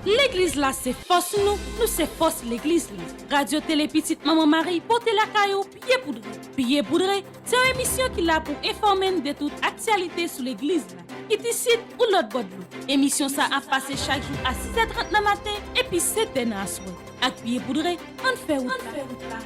L'église là, c'est force nous, nous c'est force l'église là. Radio Télé Petite Maman Marie, porte la caillou, pied poudre. Pied poudre, c'est une émission qui là pour informer de toute actualité sur l'église là. Qui ici ou l'autre bord de émission ça a passé chaque jour à 6h30 le matin et puis 7h à soir. Avec pied poudre, on fait route là.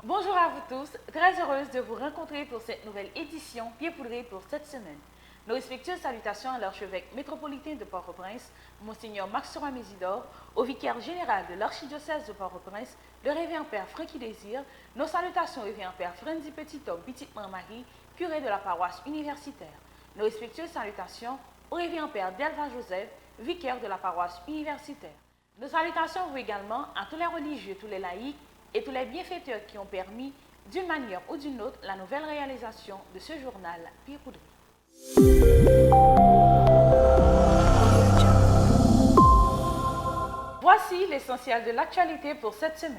Bonjour à vous tous, très heureuse de vous rencontrer pour cette nouvelle édition Pied poudré pour cette semaine. Nos respectueuses salutations à l'archevêque métropolitain de Port-au-Prince, Monseigneur Max-Sora Mésidor, au vicaire général de l'archidiocèse de Port-au-Prince, le révérend Père Francky Désir, nos salutations au révérend Père Frenzy Petit-Homme Petite-Marie, curé de la paroisse universitaire. Nos respectueuses salutations au révérend Père Delva Joseph, vicaire de la paroisse universitaire. Nos salutations vont également à tous les religieux, tous les laïcs et tous les bienfaiteurs qui ont permis, d'une manière ou d'une autre, la nouvelle réalisation de ce journal Pied poudré. Voici l'essentiel de l'actualité pour cette semaine.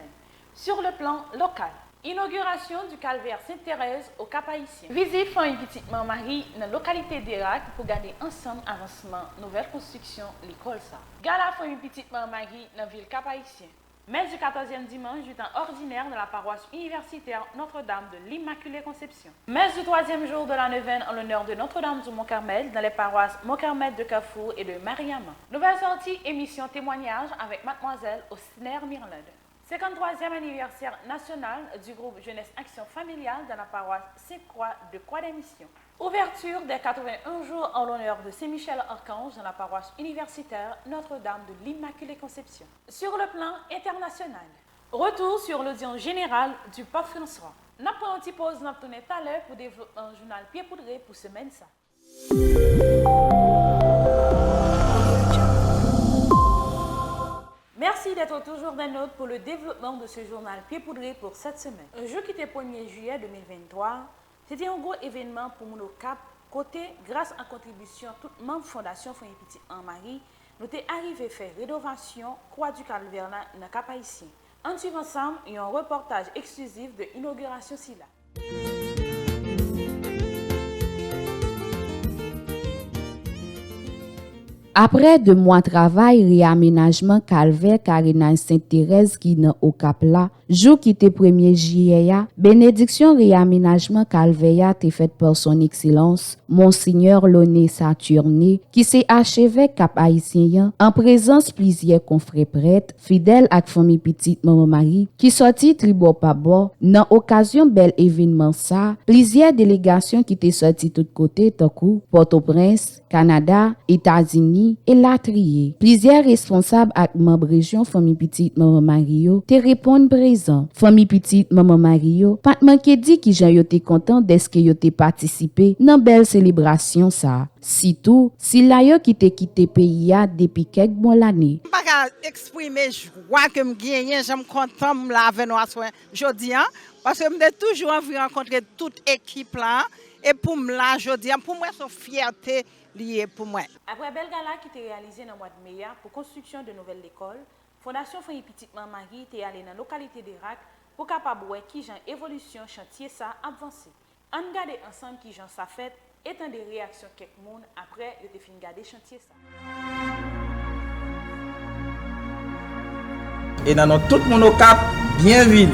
Sur le plan local, inauguration du calvaire Sainte-Thérèse au Cap-Haïtien. Visite famille Petite Marie dans la localité d'Irak pour garder ensemble avancement nouvelle construction l'école ça. Gala famille Petite Marie dans la ville Cap-Haïtien. Messe du 14e dimanche du temps ordinaire de la paroisse universitaire Notre-Dame de l'Immaculée Conception. Messe du 3e jour de la neuvaine en l'honneur de Notre-Dame du Mont-Carmel dans les paroisses Mont-Carmel de Carrefour et de Mariama. Nouvelle sortie, émission témoignage avec mademoiselle Ostiner Mirland. 53e anniversaire national du groupe Jeunesse Action Familiale dans la paroisse Sainte-Croix de Croix-des-Missions. Ouverture des 81 jours en l'honneur de Saint-Michel-Archange dans la paroisse universitaire Notre-Dame de l'Immaculée Conception. Sur le plan international, retour sur l'audience générale du pape François. Nous prenons une petite pause, nous tournons tout à l'heure pour développer un journal Pied poudré pour semaine ça. Merci d'être toujours des notes pour le développement de ce journal Pied poudré pour cette semaine. Un jour qui était 1er juillet 2023, c'était un gros événement pour mon cap. Côté, grâce à contribution toute membre Fondation Famille Petite Marie, nous sommes arrivés à faire rénovation Croix du Calvaire dans le Cap Haïtien. En suivant ensemble, il y a un reportage exclusif de l'inauguration SILA. Après 2 mois de travail, réaménagement calvaire Carénage Sainte-Thérèse qui dans au Cap là, jour qui était 1er juillet, bénédiction réaménagement calvaire était faite par son excellence Monseigneur Loné Saturné qui s'est achevé Cap Haïtien en présence plusieurs confrères prêtres fidèles à famille Petite Maman Marie qui sorti tribo pa bord dans occasion bel événement ça, plusieurs délégations qui étaient sorties tout côté tant Port-au-Prince, Canada, États-Unis et la trier. Plusieurs responsables et membres région famille Petite Maman Mario te répondent présent. Famille Petite Maman Mario pas manqué dit qui j'en yote content d'est-ce que yote participé dans belle célébration ça. Surtout si la yo qui te quitté pays a depuis quelques bonnes années. Pas exprimer joie que me gagner, j'aime content la avec nous jodi parce que me toujours envie rencontrer toute équipe là et pour me là jodi pour moi c'est fierté lié pour moi. Après belle gala qui était réalisée dans le mois de mai pour construction de nouvelles écoles, Fondation Famille Petite Marie était allée dans la localité d'Irak pour capable voir qui genre évolution chantier ça avancé. On regarde ensemble qui genre ça fait étant des réactions quelques monde après de fin garder chantier ça. Et dans tout le monde au Cap, bienvenue.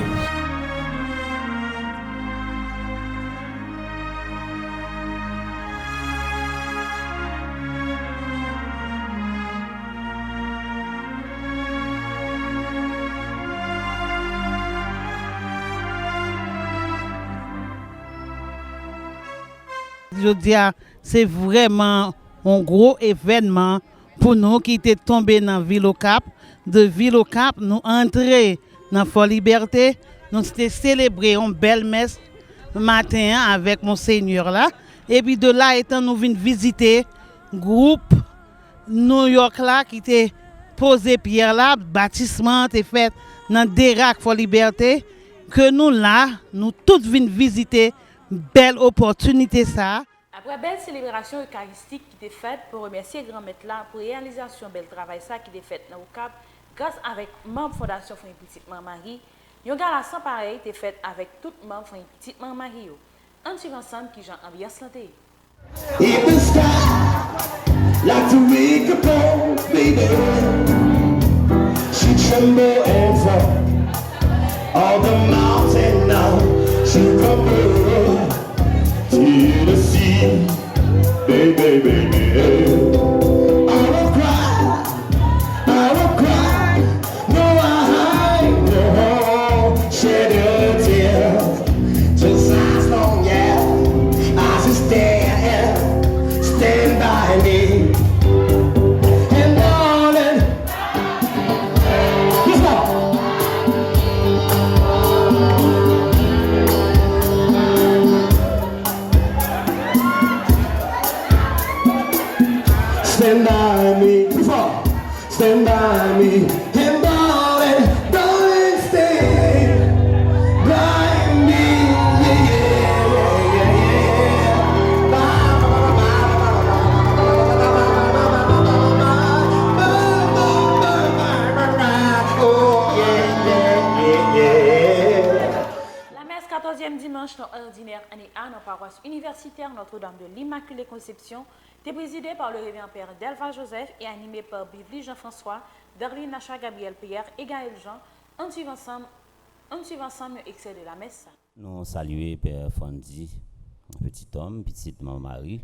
Je dis, c'est vraiment un gros événement pour nous qui étaient tombés dans Ville au Cap. De Ville au Cap, nous entrons dans Fort Liberté. Nous avons célébré une belle messe le matin avec Monseigneur là. Et puis de là, étant nous venons visiter le groupe New York là qui était posé pierre là, bâtiment était fait dans Dérac Fort Liberté. Que nous là, nous tous venons visiter belle opportunité ça. Après belle célébration eucharistique qui était faite pour remercier grand maître là pour réalisation bel travail ça qui était fait dans le Cap, grâce avec membre Fondation Fonds Petite Maman Marie, yon gala sans pareil était fait avec tout membre Fonds Petite Maman Marie. On suit ensemble qui j'en ambiance santé. In the sky, like to make a bow, baby. She tremble and fall. All the mountain now, she crumble to the sea, baby, baby. I will cry, no I no shed your tears, just as long as you stand by me. And darling, let's go. Stand by me, before, stand by me, and darling, stay by me, La messe 14e dimanche non ordinaire année A dans paroisse universitaire Notre-Dame de l'Immaculée Conception était présidée par le révérend Père Delva Joseph et animée par Bivli Jean-François, Darlene Nacha Gabriel Pierre et Gaël Jean. On suit ensemble l'excès de la messe. Nous saluons Père Fondi, petit homme, petite maman Marie,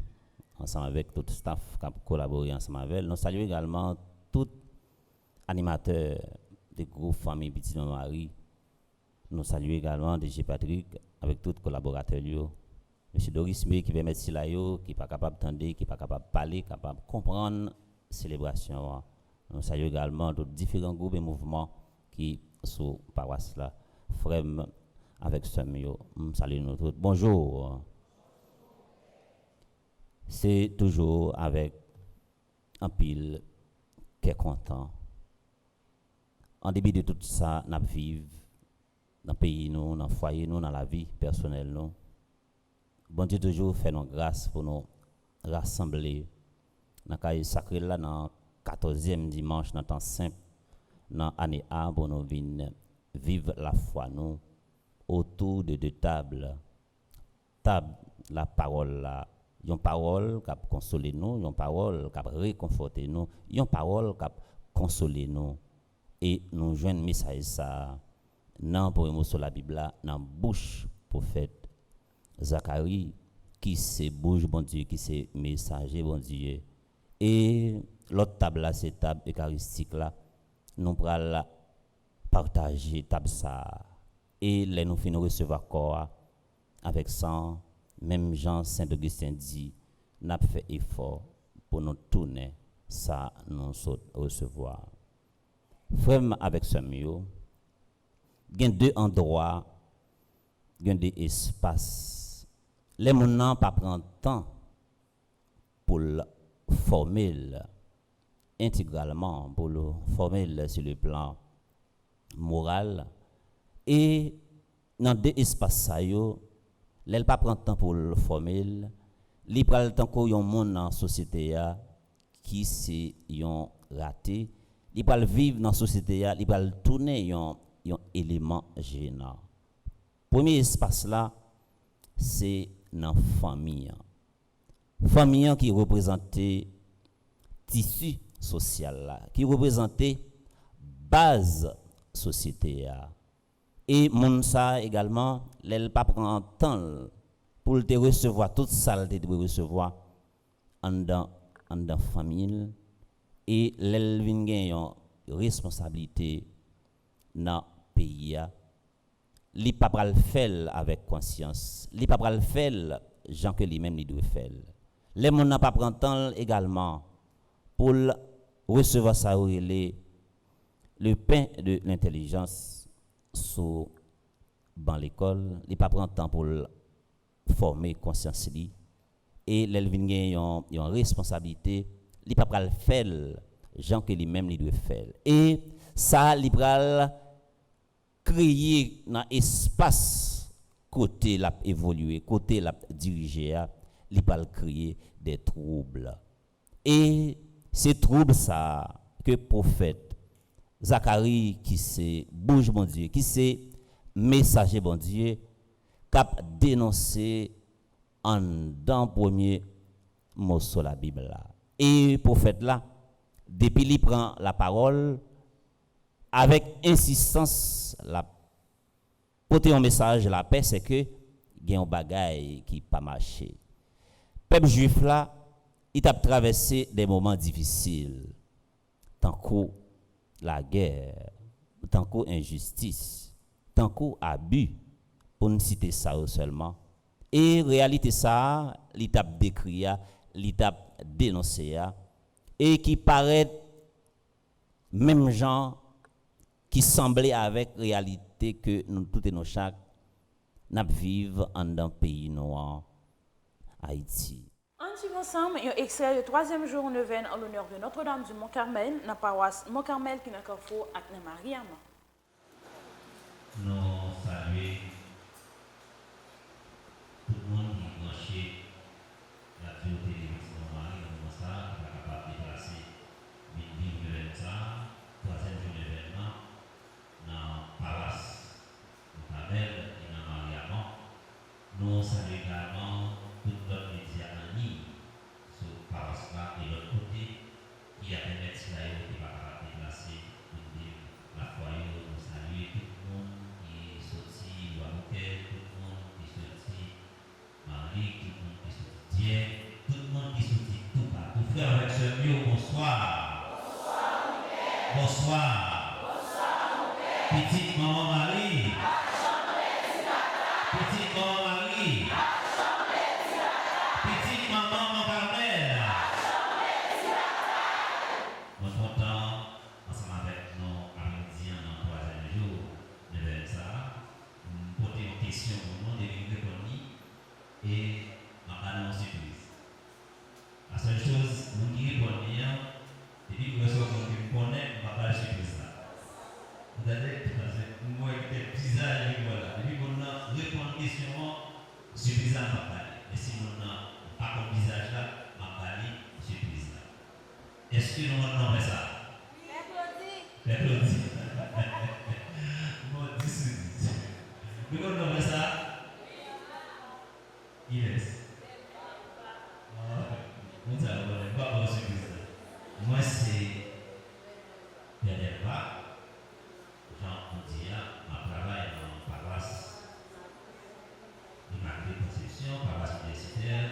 ensemble avec tout le staff qui a collaboré ensemble avec elle. Nous saluons également tout animateur des groupes famille petite maman Marie. Nous saluons également DG Patrick avec tous les collaborateurs. M. Doris May qui permet de là, qui n'est pas capable d'entendre, qui n'est pas capable de parler, capable de comprendre la célébration. Nous saluons également tous différents groupes et mouvements qui sont paroisse là. Frère avec ce mieux, salut nous tous. Bonjour. C'est toujours avec un pile qui est content. En début de tout ça, nous vivons dans le pays, dans le foyer, dans la vie personnelle. Bon Dieu toujours fait nos grâces pour nous rassembler dans le cahier sacré là, dans le 14e dimanche, dans le temps simple, dans l'année A, pour nous vivre la foi nous autour de deux tables. Table, la parole là, une parole qui a consolé nous, une parole qui a réconforté nous, une parole qui a consolé nous. Et nous joignons message ça, non pour émotion la Bible là, dans la bouche prophète Zacharie, qui c'est bouche bon Dieu, qui c'est messager bon Dieu. Et l'autre table là, c'est table eucharistique là, nous prenons partager table ça. Et là nous finissons recevoir corps avec ça, même Jean Saint-Augustin dit, n'a fait effort pour nous tourner ça, nous recevoir. Frère avec ce mieux, il y a deux endroits, il y a des espaces. Les gens n'ont pas prendre temps pour le former intégralement, pour le former sur le plan moral. Et dans deux espaces, les pas prendre temps pour le former. Ils prennent le temps qu'il y a un monde dans la société qui s'est raté. Ils peuvent vivre dans la société, ils peuvent tourner un élément gênant. Premier espace là, c'est dans la famille. Famille qui représente tissu social là, qui représente base société. Et mon ça également, elle pas prend temps pour te recevoir toute saleté de recevoir en dans famille. Et l'elvin gagne une responsabilité dans le pays. Li pas pral faire avec conscience. Li pas pral faire gens que lui-même li doit faire. Les gens n'a pas prend temps également pour recevoir ça le pain de l'intelligence sous dans l'école. Li pas prend temps pour former conscience li. Et l'elvin gagne une responsabilité. Li pa pral faire gens que lui-même li doit faire. Et ça li pral créer dans espace côté l'a évoluer, côté l'a diriger, li pral créer des troubles. Et ces troubles ça que prophète Zacharie qui c'est bouge bon Dieu, qui c'est messager bon Dieu, cap dénoncer en dans premier morceau la Bible là. Et prophète là, depuis il prend la parole avec insistance, la porter un message la paix, c'est que il y a un bagage qui pas marché. Peuple juif là, il a traversé des moments difficiles, tant que la guerre, tant que injustice, tant que abus, pour ne citer ça seulement. Et réalité ça, l'étape décrit, l'étape dénoncée, et qui paraît même gens qui semblait avec réalité que nous tous et nos chaque n'a vivre en un pays noir, Haïti. Ensemble, un extrait du 3e jour neuvaine en l'honneur de Notre-Dame du Mont-Carmel, dans la paroisse Mont-Carmel qui n'a qu'à faire avec Mariam. Nous saluons tout le monde qui est branché la théorie de Marie, comme ça, qui est capable de déplacer une livre de ça, 3e jour d'événement, dans la paroisse Mont-Carmel et dans Mariam. Nous saluons également toute notre média en ligne sur paroisse là et l'autre côté qui a permis cela qui va capable de déplacer une livre la foyer. Nous saluons tout le monde qui sorti Guadeloupe, tout le monde qui sorti Marie, tout le monde qui sorti Dieu, tout le monde qui sorti tout partout. Frère avec ce mieux, bonsoir. Bonsoir. Petite maman Marie. Petite maman Marie. Petite maman Mont-Carmel. Nous sommes contents ensemble avec nos Amérindiens dans le 3e jour de ça. Nous posons une question au nom de l'Église et nous avons une surprise. La seule chose, nous qui répondons, c'est que nous connaissons, nous pas la surprise. Vous avez nous voyons des visages qui voilà. Depuis qu'on a répondu à la question, surprise à ma parler. Mais si on n'a pas comme visage là, ma parler, surprise là. Est-ce que nous avons fait ça? Mercredi. Bon, 10. Mais quand on fait ça, il est. Nous avons pas de surprise là. Moi, c'est dernière fois. Jean Ondia, ma travail dans la paroisse d'Immaculée Conception, paroisse universitaire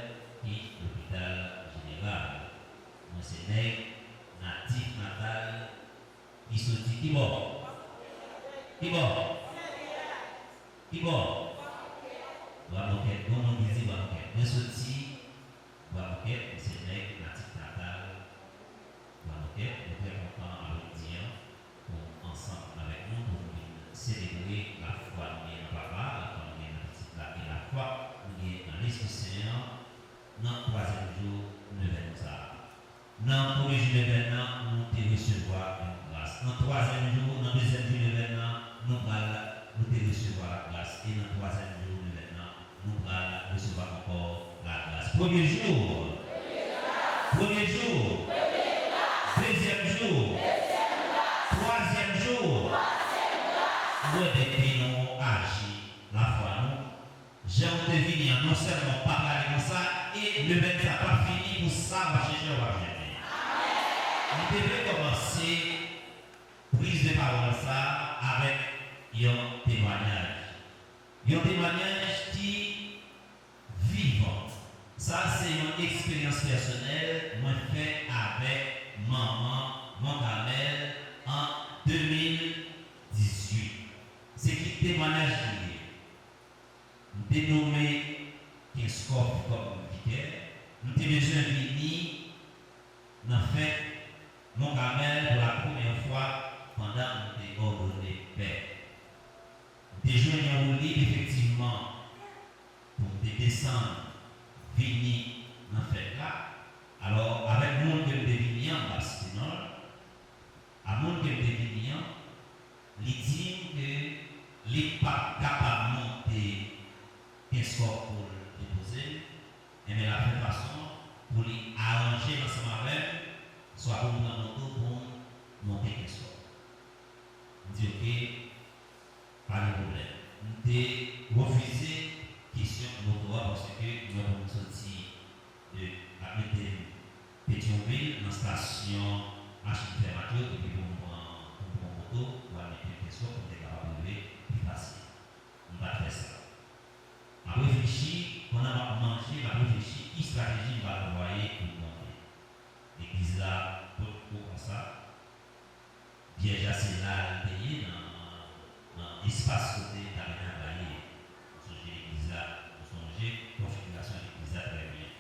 et l'hôpital général. Moi, c'est natif natal qui se dit qui bon. Qui bon. Qui bon. Wamoket, bon on dit Wamoket. Moi, sorti Wamoket, c'est natif natal. Wamoket, nous sommes contents avec Dieu. Ensemble avec nous pour célébrer la foi de papa, la foi de la foi dans l'Esprit Seigneur dans le 3e jour de l'événement. Dans le 1er jour de l'événement, nous te recevoir une grâce. Dans le 3e jour, dans le 2e jour de l'événement, nous te recevoir la grâce. Et dans le 3e jour de l'événement, nous allons recevoir encore la grâce. 1er jour, 1er jour, 2e jour. 3e jour, nous devons agir la foi nous. J'ai devenu non seulement pas parler comme ça, et le même ça pas fini pour ça, va chercher ou va jamais. Nous devons commencer prise de parole ça avec un témoignage. Un témoignage qui vivant. Ça, c'est une expérience personnelle, moi fait avec maman, Mont-Carmel, en 2018. C'est qui témoignage lié. Nous dénommé Kingscope comme vicaire. Nous avons besoin de venir dans fait Mont-Carmel pour la première fois pendant les ordonnées paix. Nous avons besoin de libre effectivement pour descendre, venir dans fait là. Alors, avec le monde que nous devons en Bastinol, à mon que définir, il dit que les pas capables de monter qu'est-ce pour déposer, mais la même façon pour les arranger ensemble avec, soit pour nous pour monter qu'est-ce. bloqué par le problème. Nous avons refusé question motoir parce que nous avons sorti de la Pétionville dans la station machine fermature et puis on prend moto pour aller mettre une question pour être capable de lever plus facile. On va faire ça. On a réfléchi, on a mangé, on a réfléchi, quelle stratégie on va envoyer pour monter. L'église là, pour ça, déjà c'est là payé dans l'espace côté d'Amena Baye. Vous songez l'église là, vous songez configuration de l'église là très bien.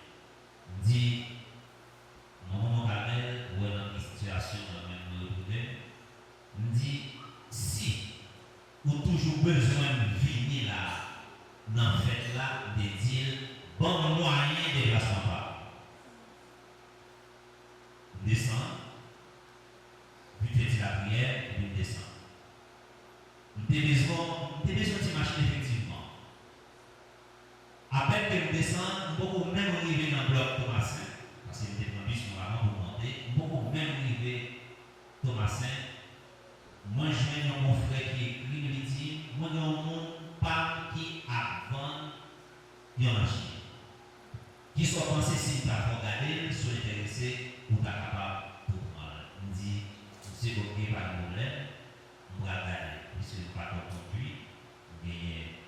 On dit, mon Carmel, ou dans une situation dans le même problème, on dit, si vous avez toujours besoin de venir là, dans le fait là, de dire, bon moyen de déplacement pas. Descend, puis fait la prière, et puis descend. Nous avons besoin de machine effectivement. À peine que nous descendons, nous pouvons même arriver dans le bloc Thomasin, parce que nous avons un bus pour monter, nous pouvons même arriver Thomasin. Moi, je viens mon frère qui écrit, il dit, moi, j'ai un monde pas qui avant une machine. Qui soit pensé si tu as regardé, soit intéressé, ou tu es capable de prendre. On dit, c'est bloqué par le problème, on va regarder. Puisque pas de conduit, il y a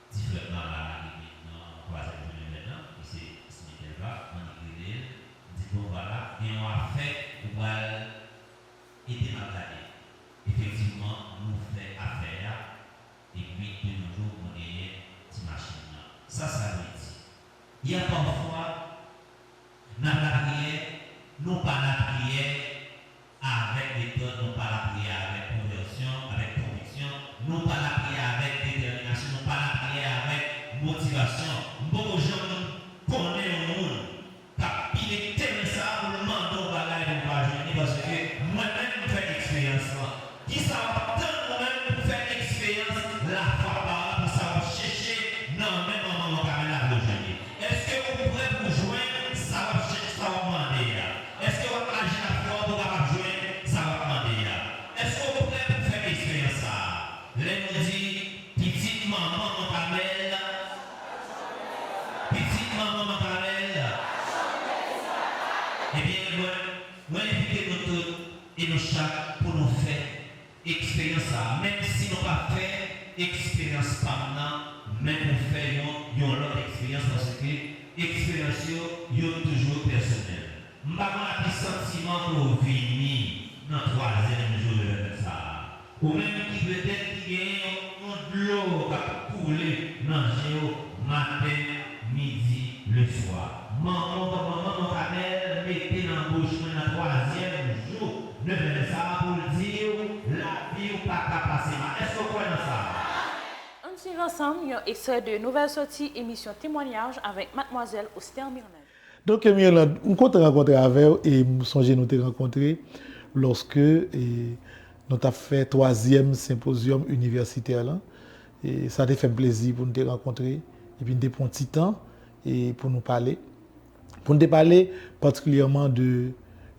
différents là, maintenant, troisième journée maintenant, et c'est ce n'est pas, on écrit, on dit, bon voilà, et on va faire, on va aider à regarder. Effectivement, nous faisons affaire, et puis de nos jours, on gagne cette machine. Ça veut dire. Il y a parfois, dans la prière, non pas la prière avec méthode, non pas la prière avec conversion, avec conviction, non pas la prière avec détermination, non pas la prière avec motivation. Beaucoup de gens connaissent le monde, car il est tellement ça pour le mandat de bagaille de pas joindre parce que moi-même je fais l'expérience. Qui ça va tant moi-même pour faire l'expérience la foi par pour savoir chercher non même en moment caméra de joindre. Est-ce que vous pouvez vous joindre, ça va chercher, ça va demander. Est-ce que vous agissez la foi pour capable joindre, ça va demander. Est-ce que vous pouvez vous faire l'expérience ça? Les nous dit, petite maman mon Carmel, petite maman mon Carmel. Eh bien, moi invitez nous tous et nous chaque pour nous faire expérience ça. Même si nous pas fait expérience par nous, même nous faisons une autre expérience parce que l'expérience est toujours personnelle. Je ne sais pas quel sentiment pour venir dans le troisième jour de ça. Ou même qui peut-être qui a de l'eau qui a coulé dans le matin, midi, le soir. Maman, Carmel, mettez dans la bouche dans le troisième jour de ça pour dire la vie ou pas passer. Est-ce que vous croyez dans ça? On suit ensemble un extrait de nouvelle sortie émission témoignage avec mademoiselle Auster Mirnel. Donc, Mirland, on compte rencontrer avec vous et nous songeons nous te rencontrer lorsque nous avons fait 3e symposium universitaire là. Et ça a fait un plaisir pour nous te rencontrer et puis nous avons pris un petit temps et pour nous parler. Pour nous parler particulièrement de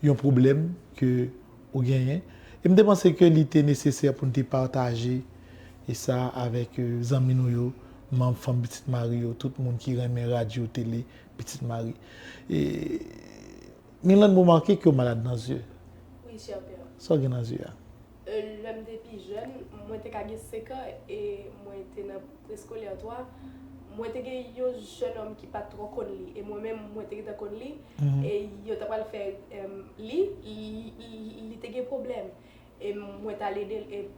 un problème que vous gagnez. Et je pense que c'était nécessaire pour nous partager et ça avec les amis nous, membres femme Petite Marie, tout le monde qui remet radio, télé, Petite Marie. Et Milan m'a marqué que malade dans les yeux. Oui, cher père. Ça dans les yeux. L'homme depuis jeune, moi j'étais à 5 ans et moi j'étais dans le préscolaire 3. Moi j'étais un jeune homme qui pas trop connu et moi-même moi j'étais dans connu et il t'a pas le faire il était un problème et moi t'allais aider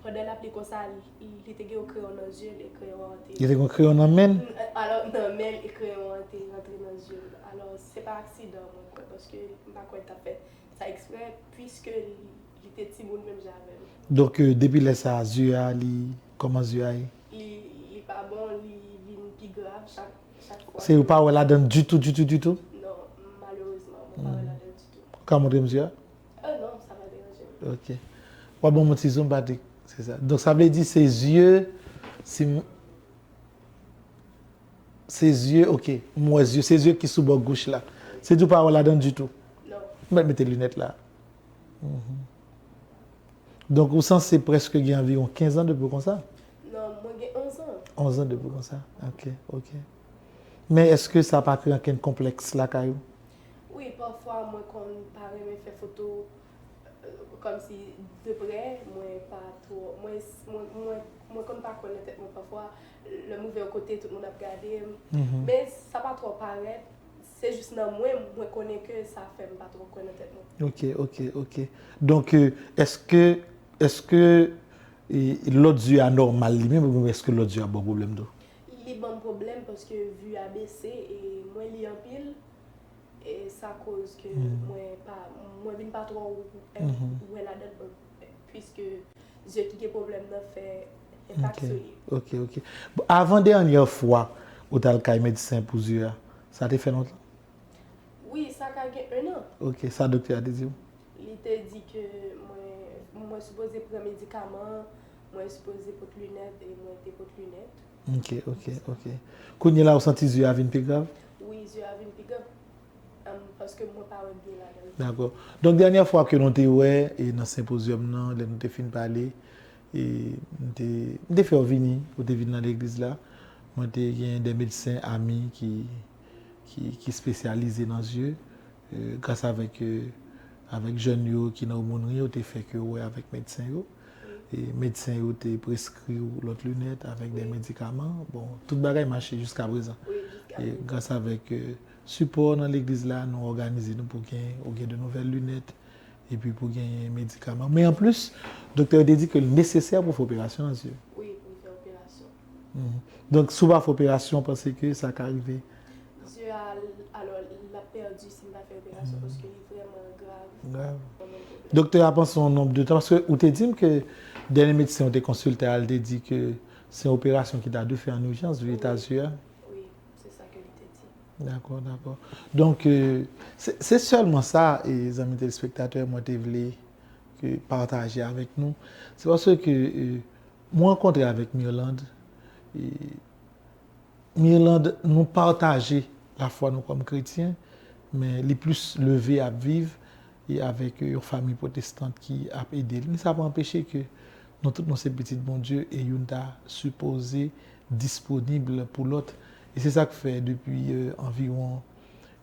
pendant l'appliquer comme ça il était un crayon dans les yeux et crayon rentré. Il était un crayon dans main. Alors dans main et crayon rentré dans les yeux. Alors c'est pas accident moi parce que pas quoi t'as fait ça exprès puisque il était petit monde même j'avais. Donc depuis là ça yeux comment yeux il pas bon, il vient plus grave chaque fois. C'est pas là dedans du tout. Non, malheureusement, pas là dedans du tout. Comment monsieur? Non, ça va déranger. OK. Pas bon mon petit zoom batik, c'est ça. Donc ça veut dire ses yeux OK, moi yeux, ses yeux qui sous bord gauche là. C'est tout pas là dedans du tout. Non. Mettez tes lunettes là. Donc, au sens, c'est presque il y a environ 15 ans depuis comme ça? Non, moi j'ai 11 ans. 11 ans depuis comme ça? Ok, ok. Mais est-ce que ça n'a pas créé un complexe là, Caillou? Oui, parfois, moi, quand pareil, me fait photo comme si de près, moi, pas trop. Moi, quand pas connaître, moi, parfois, le mauvais côté, tout le monde a regardé. Mais ça pas trop paraît. C'est juste dans moi, moi, connais que ça fait pas trop connaître. Ok. Donc, est-ce que l'autre yeux est anormal lui-même ou est-ce que l'autre yeux a bon problème d'eau? Il y a bon problème parce que vu ABC et moi, il y a en pile. Et ça cause que moi viens pas trop où elle a dedans puisque j'ai qui a problème là fait impact sur lui. Ok. Bon, avant dernière fois où tu as le médecin pour yeux, ça t'a fait longtemps? Oui, ça a gagné 1 an. Ok, ça docteur a dit où? Il t'a dit que moi supposé prendre médicaments, moi supposé pour lunettes et moi était pour lunettes. Ok. Quand il y a là au senti yeux a vint plus grave? Oui, yeux a vint plus grave. Parce que moi pas bien là. D'accord. Donc dernière fois que nous t'es ouais et dans symposium là, nous t'ai fini parler et nous fait venir dans l'église là. Moi t'ai des médecins amis qui spécialisés dans les yeux grâce avec jeunes yo qui dans monnerie on t'ai fait que ouais avec médecin yo et médecin yo t'ai prescrit l'autre lunette avec des médicaments. Bon, tout bagaille marché jusqu'à présent. Et grâce avec support dans l'église là, nous organisons pour gagner de nouvelles lunettes et puis pour gagner médicaments. Mais en plus, le docteur a dit que c'est nécessaire pour faire opération dans les yeux. Oui, pour faire opération. Donc, souvent, faire opération, parce que ça peut arriver. Dieu alors l'a perdu s'il n'a fait opération parce qu'il est vraiment grave. Docteur a pensé son nombre de temps parce que vous te dit que dernier médecin ont consulté, elle a dit que c'est une opération qui t'a dû faire en urgence vu l'état yeux. D'accord. Donc, c'est seulement ça, et les amis téléspectateurs, moi, je voulais partager avec nous. C'est parce que moi, rencontré avec Mirland, nous partageons la foi nous comme chrétiens, mais les plus levés à vivre et avec une famille protestante qui a aidé. Mais ça va empêcher que nous, tous nos petits bon Dieu, et nous supposé disponible pour l'autre. Et c'est ça que fait depuis environ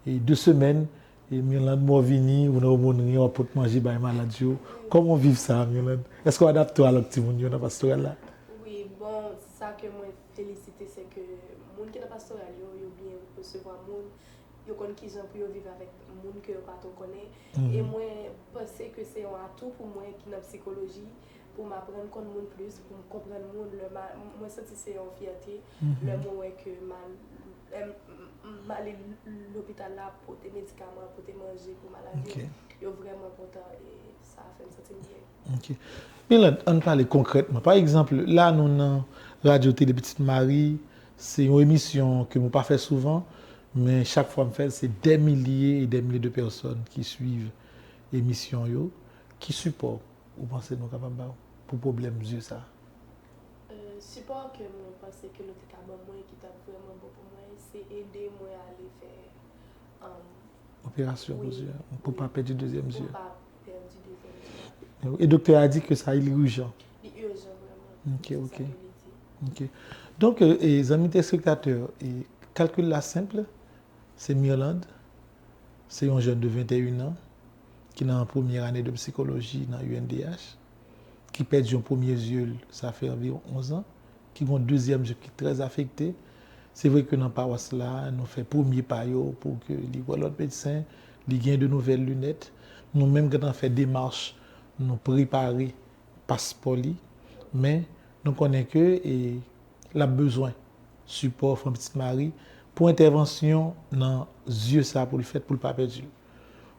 2 semaines. Et Mirland Movini, on a au monnerie, on peut manger par maladie. Comment vivre ça, Mirland? Est-ce qu'on adapte à l'autre monde dans la pastorale là? Oui, bon, ça que moi félicite, c'est que les gens qui sont dans la pastorale, ils bien recevoir les gens. Ils connaissent qu'ils ont pu vivre avec les gens que ils ne connaissent. Et moi, je pense que c'est un atout pour moi qui est dans la psychologie. Pour m'apprendre contre le monde plus, pour me comprendre le monde. Moi, ça, c'est une fierté. Le mot est que aller à l'hôpital là pour tes médicaments, pour tes manger, pour maladie. C'est vraiment important et ça fait me sentir bien. Ok. Mais là, on parle concrètement. Par exemple, là, nous avons Radio Télé Petite Marie. C'est une émission que je ne pas fait souvent, mais chaque fois que je fais, c'est des milliers et des milliers de personnes qui suivent l'émission, qui supportent. Vous pensez nous capables pour problème yeux ça? Support que moi pense que le travail qui est vraiment bon pour moi, c'est aider moi à aller faire opération aux yeux pour pas perdre le deuxième yeux. Pour pas perdre le deuxième yeux. Et le docteur a dit que ça il est urgent. Il est urgent vraiment. Ok. Donc les amis téléspectateurs, calcul là simple, c'est Mirland, c'est un jeune de 21 ans qui est en première année de psychologie dans l'UNDH, qui perd son premier yeux, ça fait environ 11 ans, qui a un deuxième yeux qui est très affecté. C'est vrai que dans la paroisse là, nous faisons premier pas pour que les voient l'autre médecin, les gagnent de nouvelles lunettes. Nous-mêmes, quand on fait des démarches, nous préparons passeport, mais nous connaissons que la besoin de support de Petite Marie pour intervention dans les yeux ça pour le faire pour le pas perdre.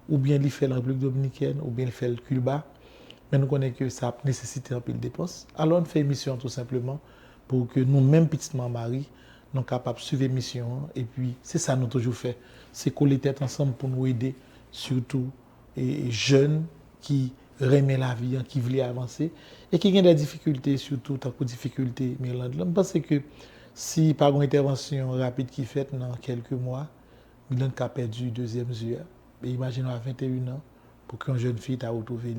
Ou bien il fait la République dominicaine, ou bien il fait le Cuba. Mais nous connaissons que ça nécessite un peu de dépenses. Alors on fait une mission tout simplement pour que nous-mêmes, Petite Marie, nous sommes capables de suivre l'émission. Et puis, c'est ça que nous avons toujours fait. C'est coller tête ensemble pour nous aider, surtout les jeunes qui aiment la vie, qui veulent avancer et qui ont des difficultés, surtout des difficultés. Mais je pense que si par une intervention rapide qui est faite dans quelques mois, Milan a perdu le deuxième yeux. Imaginons à 21 ans, pour qu'une jeune fille t'a retrouvé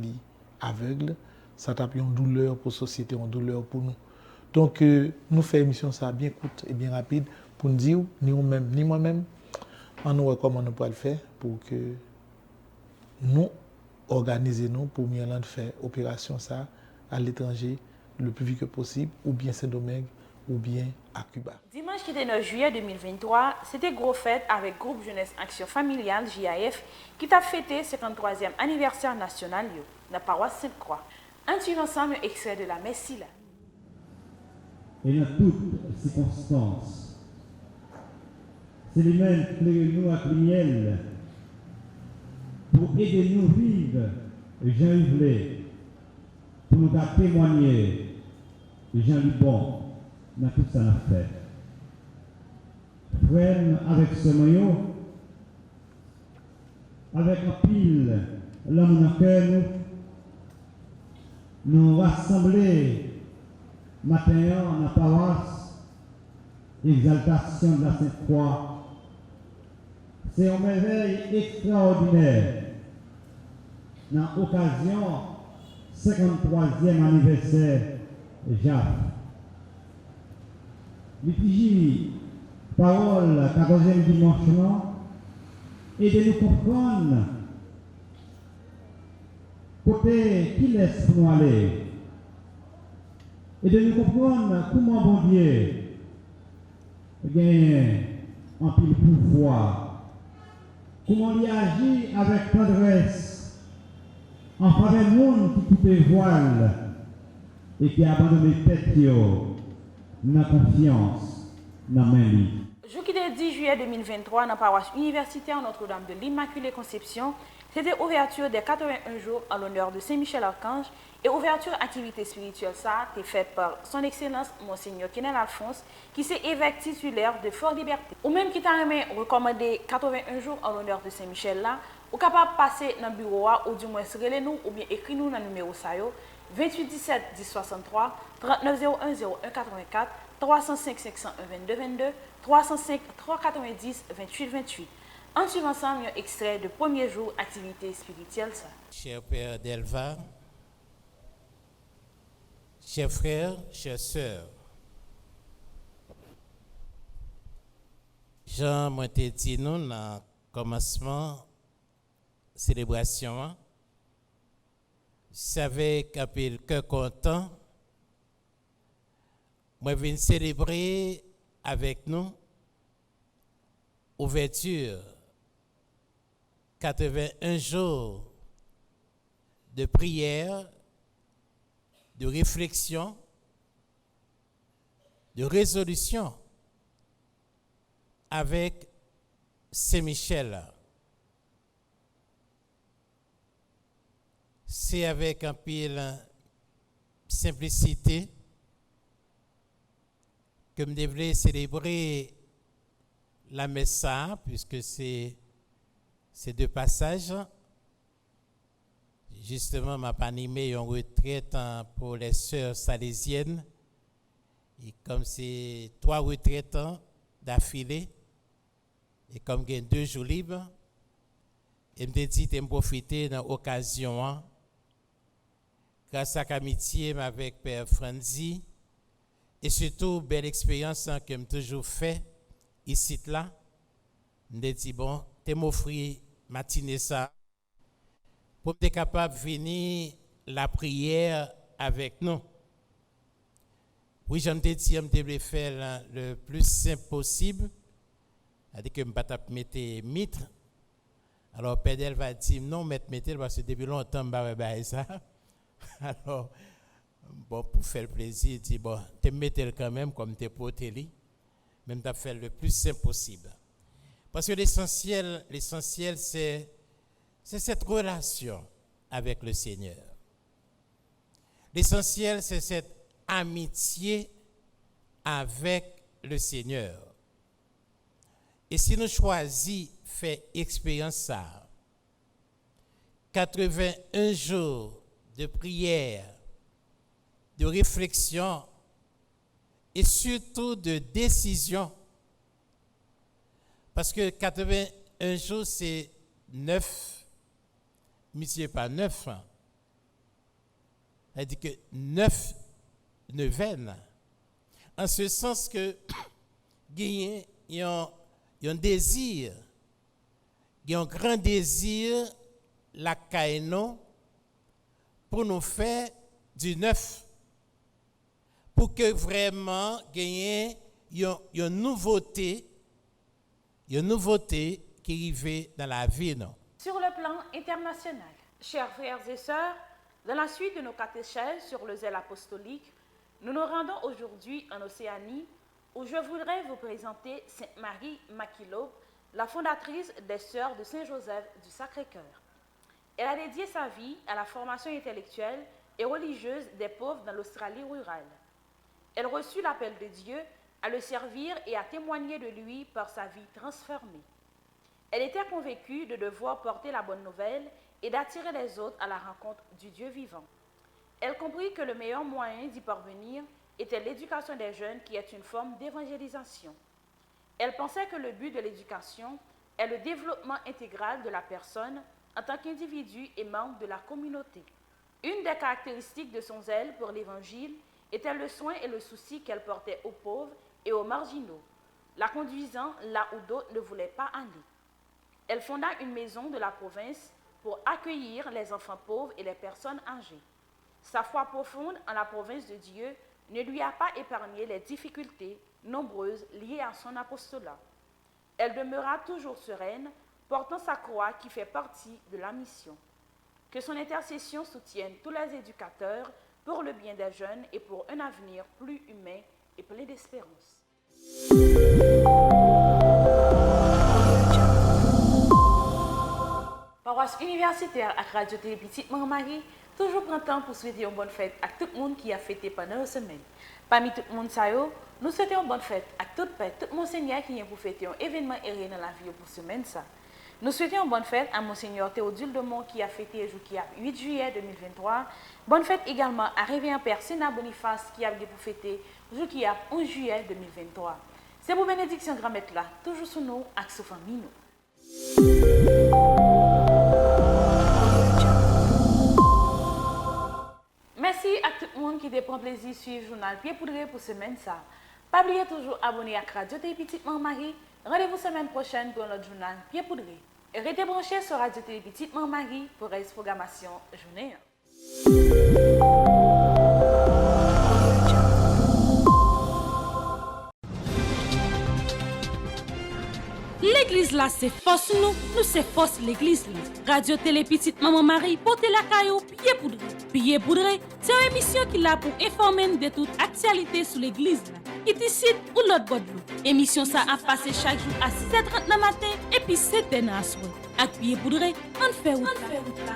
aveugle, ça tape une douleur pour la société, une douleur pour nous. Donc, nous faisons émission ça bien courte et bien rapide pour nous dire, ni nous-mêmes, ni moi-même, on nous comment nous pouvons le faire pour que nous organisions pour mieux faire opération ça à l'étranger le plus vite que possible, ou bien Saint-Domingue, ou bien à Cuba. Dimanche qui était 9 juillet 2023, c'était gros fête avec Groupe Jeunesse Action Familiale, JAF, qui t'a fêté 53e anniversaire national dans la paroisse Sainte-Croix. Un suivant ensemble extrait de la messe là. Et dans toutes circonstances, c'est lui-même qui nous à lumière pour aider nous vivre, Jean-Yves, pour nous témoigner, Jean-Yves bon, dans tout ça à faire. Frère, avec ce maillot, avec un pile, l'homme dans le cœur, nous rassembler matin dans la paroisse, exaltation de la Sainte-Croix. C'est une merveille extraordinaire dans l'occasion 53e anniversaire JAF. Liturgie, parole, 14e dimanche, et de nous comprendre côté qui laisse nous aller. Et de nous comprendre comment bon Dieu gagne un pile pouvoir, comment il agit avec tendresse en faveur du monde qui coupe voile et qui a abandonné tête dans la confiance dans la main libre. Jour qui est 10 juillet 2023 dans la paroisse universitaire Notre-Dame de l'Immaculée Conception, c'était ouverture des 81 jours en l'honneur de Saint-Michel-Archange et ouverture activité spirituelle ça est faite par son excellence Monseigneur Kenel Alphonse qui est évêque titulaire de Fort-Liberté. Ou même qui t'a recommandé 81 jours en l'honneur de Saint-Michel là, ou capable de passer dans le bureau ou du moins relais nous ou bien écrit nous dans le numéro ça yo 28 17 10 63 39 01 01 84 305 501 22 22 305 390 28 28. En suivant ensemble un extrait de premier jour activité spirituelle ça. Cher Père Delva, chers frères, chères sœurs, Jean m'a dit nous dans le commencement célébration, je savais qu'après que content, moi viens célébrer avec nous ouverture 81 jours de prière, de réflexion, de résolution avec Saint-Michel. C'est avec un pile simplicité que je devrais célébrer la messe, puisque c'est deux passages. Justement, m'a animé une retraite pour les sœurs salésiennes. Et comme c'est 3 retraites d'affilée, et comme il y a 2 jours libres, je me dit de profiter de l'occasion, grâce à l'amitié avec Père Franzi, et surtout, belle expérience que j'ai toujours fait ici, là. Je me dit, bon, tu m'offrir matinée ça, pour être capable de venir la prière avec nous. Oui, j'en ai dit, je devais faire le plus simple possible, c'est-à-dire que je ne vais pas mettre mitre. Alors, Père va dire, non, mettre parce que depuis longtemps, je ne vais pas ça. Alors, bon, pour faire plaisir, je dis, bon, tu mets quand même comme tu es porté, même tu as fait le plus simple possible. Parce que l'essentiel, c'est cette relation avec le Seigneur. L'essentiel, c'est cette amitié avec le Seigneur. Et si nous choisissons de faire expérience ça, 81 jours de prière, de réflexion et surtout de décision, parce que 81 jours, c'est 9, mais ce n'est pas 9. c'est-à-dire que 9 neuvaines. En ce sens que il y a un désir, il y a un grand désir, la caïno, pour nous faire du neuf. Pour que vraiment il y ait une nouveauté qui arrive dans la vie. Non? Sur le plan international, chers frères et sœurs, dans la suite de nos catéchèses sur le zèle apostolique, nous nous rendons aujourd'hui en Océanie où je voudrais vous présenter Sainte Marie Makilob, la fondatrice des Sœurs de Saint-Joseph du Sacré-Cœur. Elle a dédié sa vie à la formation intellectuelle et religieuse des pauvres dans l'Australie rurale. Elle reçut l'appel de Dieu à le servir et à témoigner de lui par sa vie transformée. Elle était convaincue de devoir porter la bonne nouvelle et d'attirer les autres à la rencontre du Dieu vivant. Elle comprit que le meilleur moyen d'y parvenir était l'éducation des jeunes qui est une forme d'évangélisation. Elle pensait que le but de l'éducation est le développement intégral de la personne en tant qu'individu et membre de la communauté. Une des caractéristiques de son zèle pour l'Évangile était le soin et le souci qu'elle portait aux pauvres et aux marginaux, la conduisant là où d'autres ne voulaient pas aller. Elle fonda une maison de la province pour accueillir les enfants pauvres et les personnes âgées. Sa foi profonde en la province de Dieu ne lui a pas épargné les difficultés nombreuses liées à son apostolat. Elle demeura toujours sereine, portant sa croix qui fait partie de la mission. Que son intercession soutienne tous les éducateurs pour le bien des jeunes et pour un avenir plus humain et plein d'espérance. Paroisse universitaire à Radio Télé Petite Marie, toujours prend temps pour souhaiter une bonne fête à tout le monde qui a fêté pendant la semaine. Parmi tout le monde, nous souhaitons une bonne fête à tout le monseigneur qui vient pour fêter un événement aéré dans la vie pour semaine. Nous souhaitons une bonne fête à Monseigneur Théodule Demont qui a fêté le jour qui a 8 juillet 2023. Bonne fête également à Révérend Père Sénat Boniface qui a pour fêter le jour qui a 11 juillet 2023. C'est pour bénédiction grand-mère là, toujours sous nous, avec sa famille. Merci à tout le monde qui prend plaisir de suivre le journal Pied Poudré pour semaine ça. Pas oublier toujours abonner à Radio Télé Petite Marie. Rendez-vous semaine prochaine pour notre journal Pied Poudré. Et restez branchés sur Radio Télé Petite Marie pour la programmation journée. L'église là, c'est force nous c'est force l'église là. Radio Télé Petite Maman Marie, portez la caillou Pied Poudré. Pied Poudré, c'est une émission qui est là pour informer de toute actualité sur l'église là. Qui ici ou l'autre bord de l'eau. Émission ça a passé chaque jour à 6h30 le matin et puis 7h à soir. Avec Pied Poudré, on fait route là.